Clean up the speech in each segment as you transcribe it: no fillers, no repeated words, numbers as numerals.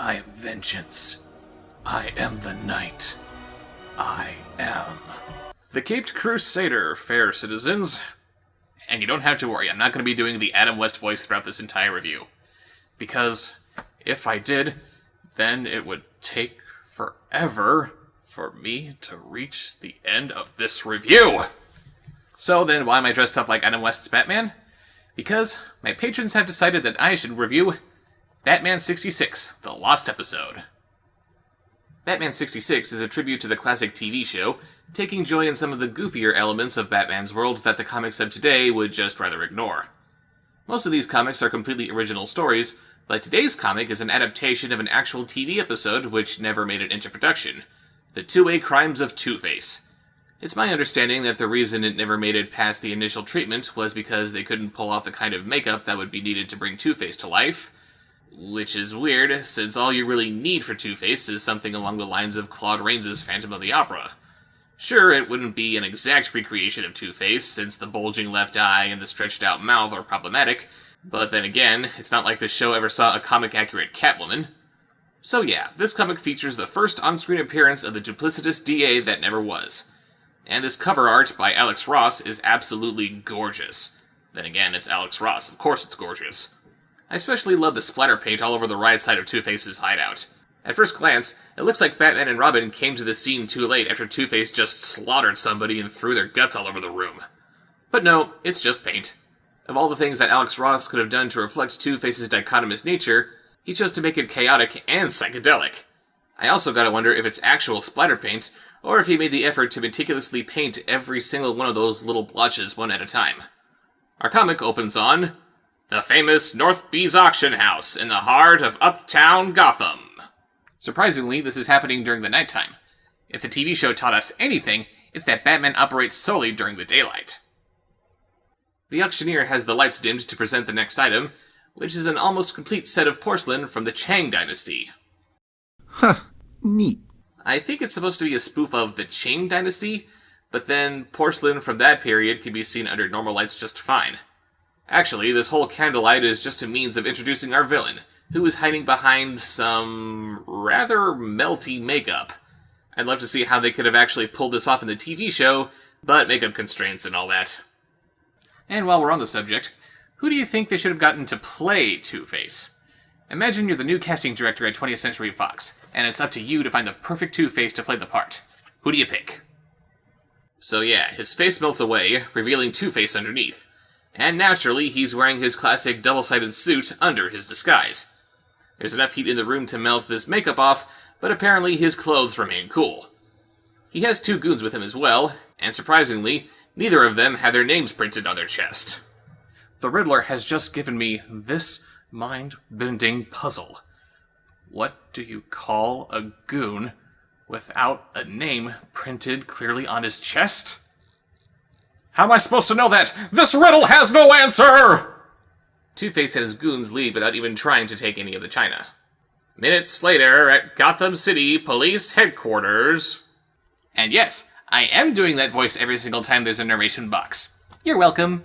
I am vengeance. I am the night. I am. The Caped Crusader, fair citizens. And you don't have to worry, I'm not going to be doing the Adam West voice throughout this entire review. Because if I did, then it would take forever for me to reach the end of this review. So then why am I dressed up like Adam West's Batman? Because my patrons have decided that I should review Batman 66, The Lost Episode. Batman 66 is a tribute to the classic TV show, taking joy in some of the goofier elements of Batman's world that the comics of today would just rather ignore. Most of these comics are completely original stories, but today's comic is an adaptation of an actual TV episode which never made it into production, The Two-Way Crimes of Two-Face. It's my understanding that the reason it never made it past the initial treatment was because they couldn't pull off the kind of makeup that would be needed to bring Two-Face to life, which is weird, since all you really need for Two-Face is something along the lines of Claude Rains' Phantom of the Opera. Sure, it wouldn't be an exact recreation of Two-Face, since the bulging left eye and the stretched-out mouth are problematic, but then again, it's not like the show ever saw a comic-accurate Catwoman. So yeah, this comic features the first on-screen appearance of the duplicitous DA that never was. And this cover art by Alex Ross is absolutely gorgeous. Then again, it's Alex Ross, of course it's gorgeous. I especially love the splatter paint all over the right side of Two-Face's hideout. At first glance, it looks like Batman and Robin came to the scene too late after Two-Face just slaughtered somebody and threw their guts all over the room. But no, it's just paint. Of all the things that Alex Ross could have done to reflect Two-Face's dichotomous nature, he chose to make it chaotic and psychedelic. I also gotta wonder if it's actual splatter paint, or if he made the effort to meticulously paint every single one of those little blotches one at a time. Our comic opens on the famous North Bees Auction House in the heart of uptown Gotham. Surprisingly, this is happening during the nighttime. If the TV show taught us anything, it's that Batman operates solely during the daylight. The auctioneer has the lights dimmed to present the next item, which is an almost complete set of porcelain from the Chang Dynasty. Huh, neat. I think it's supposed to be a spoof of the Qing Dynasty, but then porcelain from that period can be seen under normal lights just fine. Actually, this whole candlelight is just a means of introducing our villain, who is hiding behind some rather melty makeup. I'd love to see how they could have actually pulled this off in the TV show, but makeup constraints and all that. And while we're on the subject, who do you think they should have gotten to play Two-Face? Imagine you're the new casting director at 20th Century Fox, and it's up to you to find the perfect Two-Face to play the part. Who do you pick? So yeah, his face melts away, revealing Two-Face underneath. And naturally, he's wearing his classic double-sided suit under his disguise. There's enough heat in the room to melt this makeup off, but apparently his clothes remain cool. He has two goons with him as well, and surprisingly, neither of them have their names printed on their chest. The Riddler has just given me this mind-bending puzzle. What do you call a goon without a name printed clearly on his chest? How am I supposed to know that? This riddle has no answer! Two-Face and his goons leave without even trying to take any of the china. Minutes later, at Gotham City Police Headquarters. And yes, I am doing that voice every single time there's a narration box. You're welcome.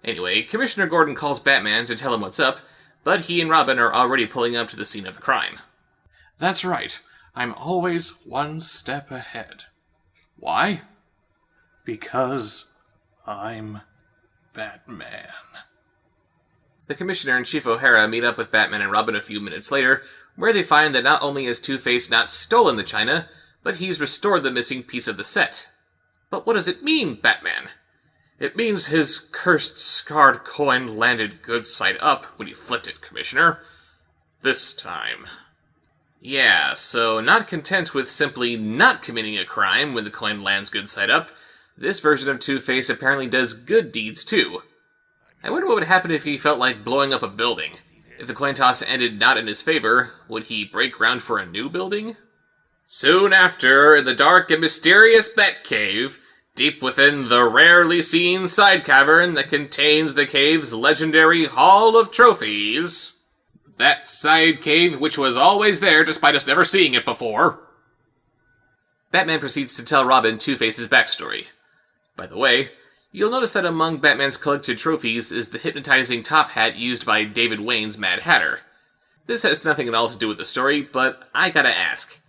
Anyway, Commissioner Gordon calls Batman to tell him what's up, but he and Robin are already pulling up to the scene of the crime. That's right. I'm always one step ahead. Why? Because I'm Batman. The Commissioner and Chief O'Hara meet up with Batman and Robin a few minutes later, where they find that not only has Two-Face not stolen the china, but he's restored the missing piece of the set. But what does it mean, Batman? It means his cursed, scarred coin landed good side up when he flipped it, Commissioner. This time. Yeah, so not content with simply not committing a crime when the coin lands good side up, this version of Two-Face apparently does good deeds too. I wonder what would happen if he felt like blowing up a building. If the coin toss ended not in his favor, would he break ground for a new building? Soon after, in the dark and mysterious Batcave, deep within the rarely seen side cavern that contains the cave's legendary Hall of Trophies. That side cave which was always there despite us never seeing it before. Batman proceeds to tell Robin Two-Face's backstory. By the way, you'll notice that among Batman's collected trophies is the hypnotizing top hat used by David Wayne's Mad Hatter. This has nothing at all to do with the story, but I gotta ask.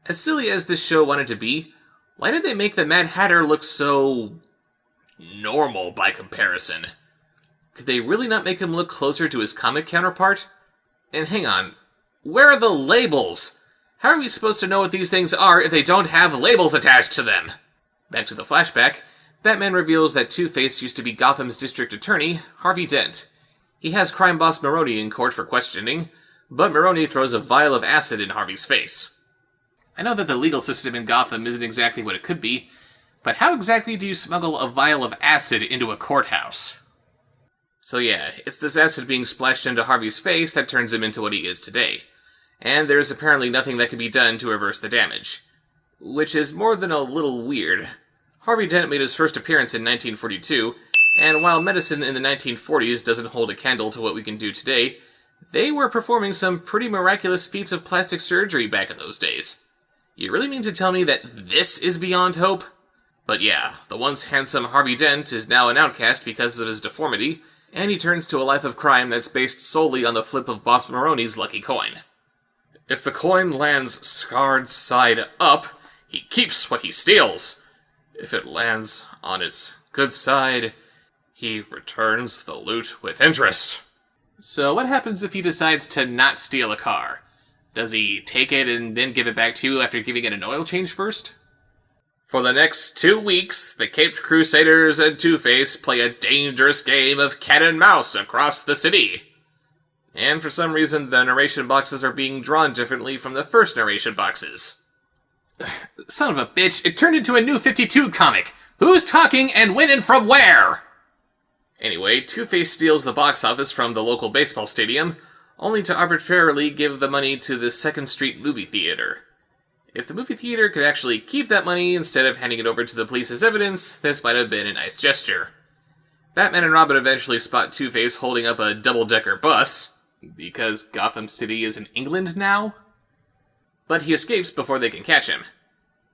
As silly as this show wanted to be, why did they make the Mad Hatter look so normal by comparison? Could they really not make him look closer to his comic counterpart? And hang on, where are the labels? How are we supposed to know what these things are if they don't have labels attached to them? Back to the flashback, Batman reveals that Two-Face used to be Gotham's district attorney, Harvey Dent. He has crime boss Maroni in court for questioning, but Maroni throws a vial of acid in Harvey's face. I know that the legal system in Gotham isn't exactly what it could be, but how exactly do you smuggle a vial of acid into a courthouse? So yeah, it's this acid being splashed into Harvey's face that turns him into what he is today. And there's apparently nothing that can be done to reverse the damage. Which is more than a little weird. Harvey Dent made his first appearance in 1942, and while medicine in the 1940s doesn't hold a candle to what we can do today, they were performing some pretty miraculous feats of plastic surgery back in those days. You really mean to tell me that this is beyond hope? But yeah, the once handsome Harvey Dent is now an outcast because of his deformity, and he turns to a life of crime that's based solely on the flip of Boss Maroni's lucky coin. If the coin lands scarred side up, he keeps what he steals. If it lands on its good side, he returns the loot with interest. So what happens if he decides to not steal a car? Does he take it and then give it back to you after giving it an oil change first? For the next 2 weeks, the Caped Crusaders and Two-Face play a dangerous game of cat and mouse across the city. And for some reason, the narration boxes are being drawn differently from the first narration boxes. Son of a bitch, it turned into a New 52 comic! Who's talking and when and from where? Anyway, Two-Face steals the box office from the local baseball stadium, only to arbitrarily give the money to the 2nd Street movie theater. If the movie theater could actually keep that money instead of handing it over to the police as evidence, this might have been a nice gesture. Batman and Robin eventually spot Two-Face holding up a double-decker bus, because Gotham City is in England now? But he escapes before they can catch him.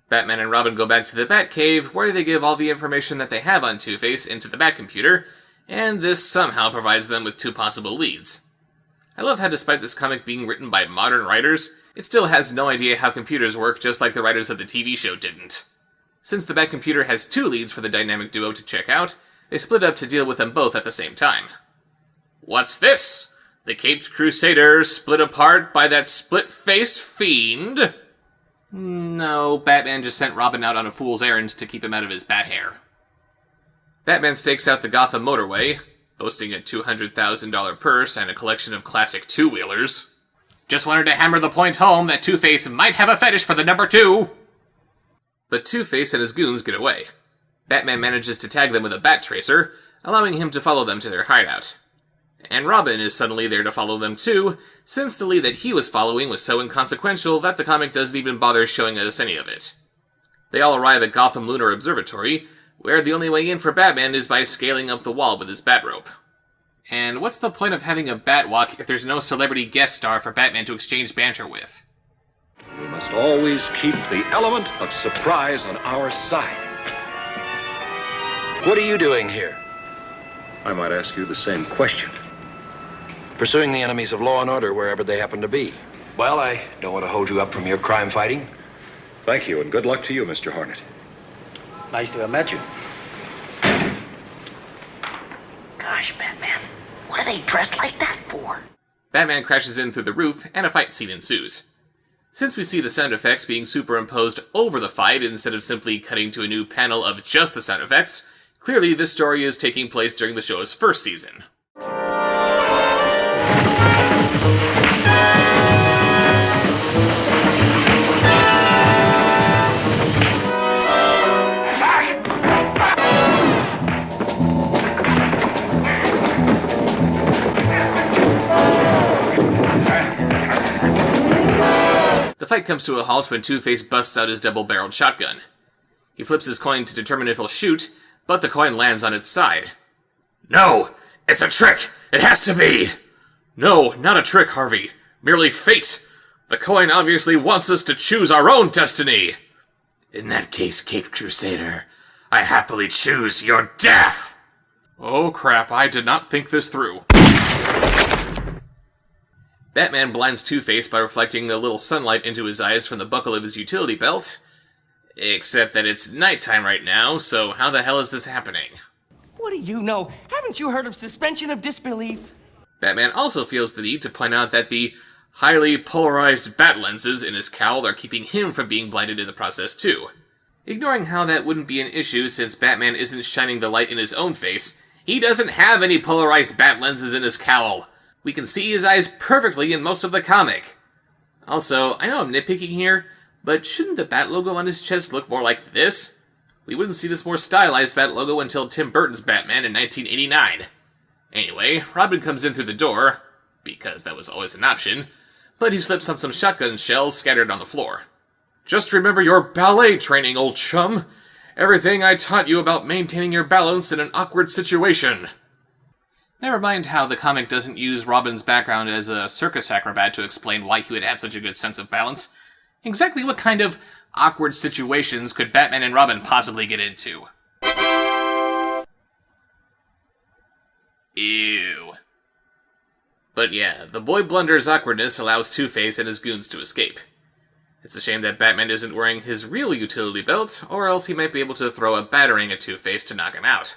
Batman and Robin go back to the Batcave, where they give all the information that they have on Two-Face into the Batcomputer, and this somehow provides them with 2 possible leads. I love how despite this comic being written by modern writers, it still has no idea how computers work, just like the writers of the TV show didn't. Since the Batcomputer has 2 leads for the dynamic duo to check out, they split up to deal with them both at the same time. What's this? The Caped Crusaders split apart by that split-faced fiend? No, Batman just sent Robin out on a fool's errand to keep him out of his bat hair. Batman stakes out the Gotham motorway, boasting a $200,000 purse and a collection of classic two-wheelers. Just wanted to hammer the point home that Two-Face might have a fetish for the number 2! But Two-Face and his goons get away. Batman manages to tag them with a bat tracer, allowing him to follow them to their hideout. And Robin is suddenly there to follow them too, since the lead that he was following was so inconsequential that the comic doesn't even bother showing us any of it. They all arrive at Gotham Lunar Observatory, where the only way in for Batman is by scaling up the wall with his bat rope. And what's the point of having a bat walk if there's no celebrity guest star for Batman to exchange banter with? We must always keep the element of surprise on our side. What are you doing here? I might ask you the same question. Pursuing the enemies of law and order wherever they happen to be. Well, I don't want to hold you up from your crime fighting. Thank you, and good luck to you, Mr. Hornet. Nice to have met you. Gosh, Batman, what are they dressed like that for? Batman crashes in through the roof, and a fight scene ensues. Since we see the sound effects being superimposed over the fight instead of simply cutting to a new panel of just the sound effects, clearly this story is taking place during the show's first season. The fight comes to a halt when Two-Face busts out his double-barreled shotgun. He flips his coin to determine if he'll shoot, but the coin lands on its side. No! It's a trick! It has to be! No, not a trick, Harvey. Merely fate! The coin obviously wants us to choose our own destiny! In that case, Caped Crusader, I happily choose your death! Oh crap, I did not think this through. Batman blinds Two-Face by reflecting a little sunlight into his eyes from the buckle of his utility belt. Except that it's nighttime right now, so how the hell is this happening? What do you know? Haven't you heard of suspension of disbelief? Batman also feels the need to point out that the highly polarized bat lenses in his cowl are keeping him from being blinded in the process too. Ignoring how that wouldn't be an issue since Batman isn't shining the light in his own face, he doesn't have any polarized bat lenses in his cowl. We can see his eyes perfectly in most of the comic. Also, I know I'm nitpicking here, but shouldn't the bat logo on his chest look more like this? We wouldn't see this more stylized bat logo until Tim Burton's Batman in 1989. Anyway, Robin comes in through the door, because that was always an option, but he slips on some shotgun shells scattered on the floor. Just remember your ballet training, old chum. Everything I taught you about maintaining your balance in an awkward situation. Never mind how the comic doesn't use Robin's background as a circus acrobat to explain why he would have such a good sense of balance. Exactly what kind of awkward situations could Batman and Robin possibly get into? Ew. But yeah, the boy blunder's awkwardness allows Two-Face and his goons to escape. It's a shame that Batman isn't wearing his real utility belt, or else he might be able to throw a batarang at Two-Face to knock him out.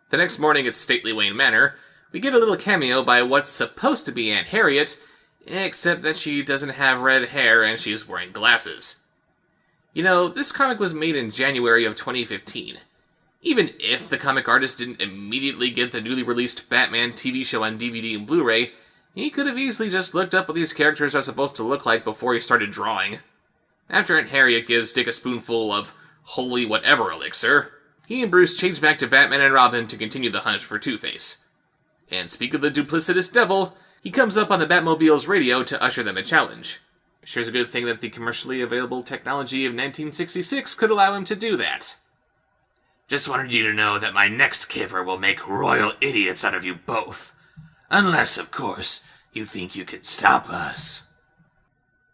The next morning at Stately Wayne Manor, we get a little cameo by what's supposed to be Aunt Harriet, except that she doesn't have red hair and she's wearing glasses. You know, this comic was made in January of 2015. Even if the comic artist didn't immediately get the newly released Batman TV show on DVD and Blu-ray, he could have easily just looked up what these characters are supposed to look like before he started drawing. After Aunt Harriet gives Dick a spoonful of holy whatever elixir, he and Bruce change back to Batman and Robin to continue the hunt for Two-Face. And speak of the duplicitous devil, he comes up on the Batmobile's radio to usher them a challenge. Sure's a good thing that the commercially available technology of 1966 could allow him to do that. Just wanted you to know that my next kipper will make royal idiots out of you both. Unless, of course, you think you can stop us.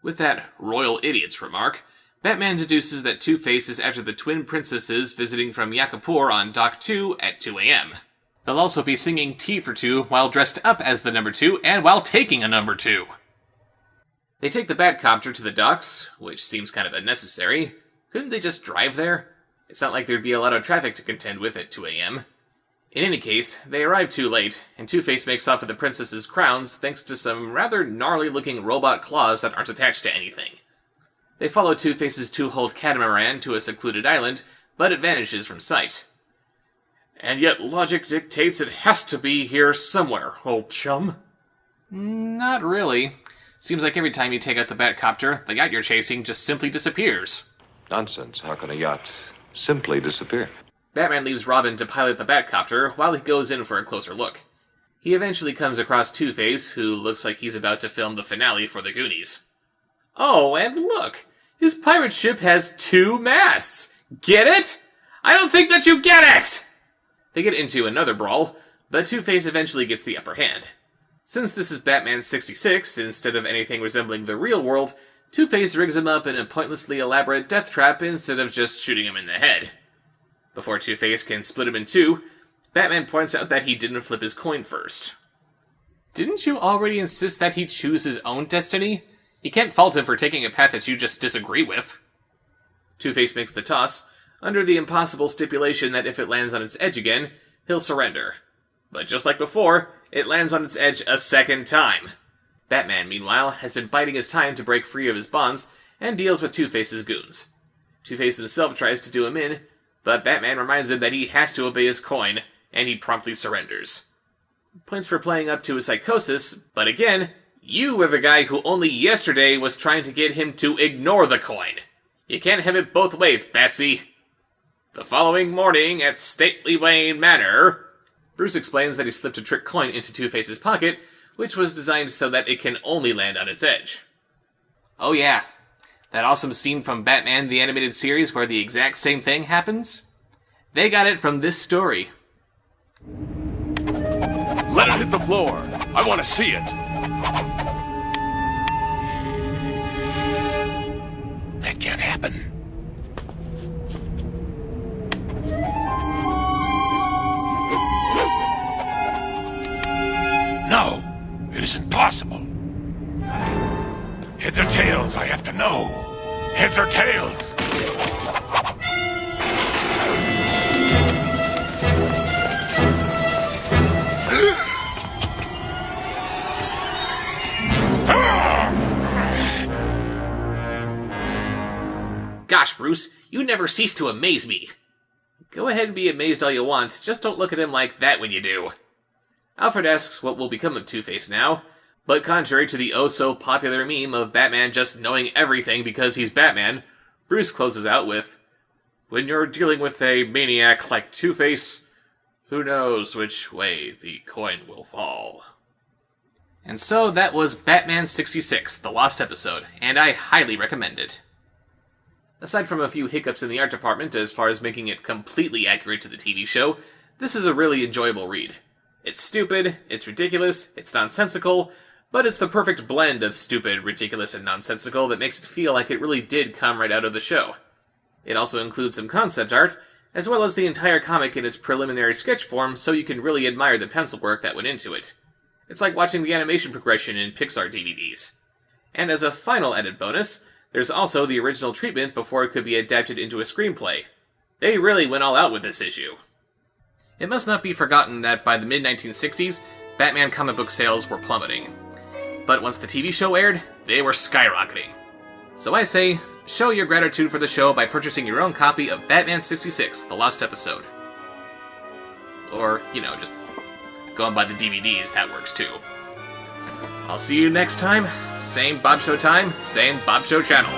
With that royal idiots remark, Batman deduces that Two-Face is after the twin princesses visiting from Yakapur on Dock 2 at 2 a.m. They'll also be singing Tea for Two while dressed up as the number 2 and while taking a number 2. They take the Batcopter to the docks, which seems kind of unnecessary. Couldn't they just drive there? It's not like there'd be a lot of traffic to contend with at 2 a.m. In any case, they arrive too late, and Two-Face makes off with the princesses' crowns thanks to some rather gnarly-looking robot claws that aren't attached to anything. They follow Two-Face's two-hulled catamaran to a secluded island, but it vanishes from sight. And yet logic dictates it has to be here somewhere, old chum. Not really. Seems like every time you take out the Batcopter, the yacht you're chasing just simply disappears. Nonsense. How can a yacht simply disappear? Batman leaves Robin to pilot the Batcopter while he goes in for a closer look. He eventually comes across Two-Face, who looks like he's about to film the finale for the Goonies. Oh, and look! His pirate ship has 2 masts! Get it? I don't think that you get it! They get into another brawl, but Two-Face eventually gets the upper hand. Since this is Batman 66, instead of anything resembling the real world, Two-Face rigs him up in a pointlessly elaborate death trap instead of just shooting him in the head. Before Two-Face can split him in 2, Batman points out that he didn't flip his coin first. Didn't you already insist that he choose his own destiny? You can't fault him for taking a path that you just disagree with. Two-Face makes the toss, under the impossible stipulation that if it lands on its edge again, he'll surrender. But just like before, it lands on its edge a second time. Batman, meanwhile, has been biding his time to break free of his bonds, and deals with Two-Face's goons. Two-Face himself tries to do him in, but Batman reminds him that he has to obey his coin, and he promptly surrenders. Points for playing up to his psychosis, but again, you were the guy who only yesterday was trying to get him to ignore the coin. You can't have it both ways, Batsy. The following morning at Stately Wayne Manor, Bruce explains that he slipped a trick coin into Two-Face's pocket, which was designed so that it can only land on its edge. Oh yeah, that awesome scene from Batman the Animated Series where the exact same thing happens? They got it from this story. Let it hit the floor. I want to see it. That can't happen. No, it is impossible. Heads or tails, I have to know. Heads or tails? Gosh, Bruce, you never cease to amaze me. Go ahead and be amazed all you want, just don't look at him like that when you do. Alfred asks what will become of Two-Face now, but contrary to the oh-so-popular meme of Batman just knowing everything because he's Batman, Bruce closes out with, "When you're dealing with a maniac like Two-Face, who knows which way the coin will fall." And so that was Batman 66, the lost episode, and I highly recommend it. Aside from a few hiccups in the art department as far as making it completely accurate to the TV show, this is a really enjoyable read. It's stupid, it's ridiculous, it's nonsensical, but it's the perfect blend of stupid, ridiculous, and nonsensical that makes it feel like it really did come right out of the show. It also includes some concept art, as well as the entire comic in its preliminary sketch form, so you can really admire the pencil work that went into it. It's like watching the animation progression in Pixar DVDs. And as a final added bonus, there's also the original treatment before it could be adapted into a screenplay. They really went all out with this issue. It must not be forgotten that by the mid-1960s, Batman comic book sales were plummeting. But once the TV show aired, they were skyrocketing. So I say, show your gratitude for the show by purchasing your own copy of Batman 66, The Lost Episode. Or, just go and buy the DVDs, that works too. I'll see you next time. Same Bob Show time, same Bob Show channel.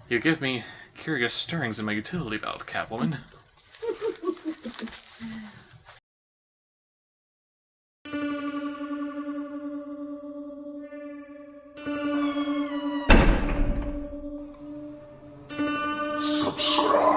You give me curious stirrings in my utility belt, Catwoman. Subscribe.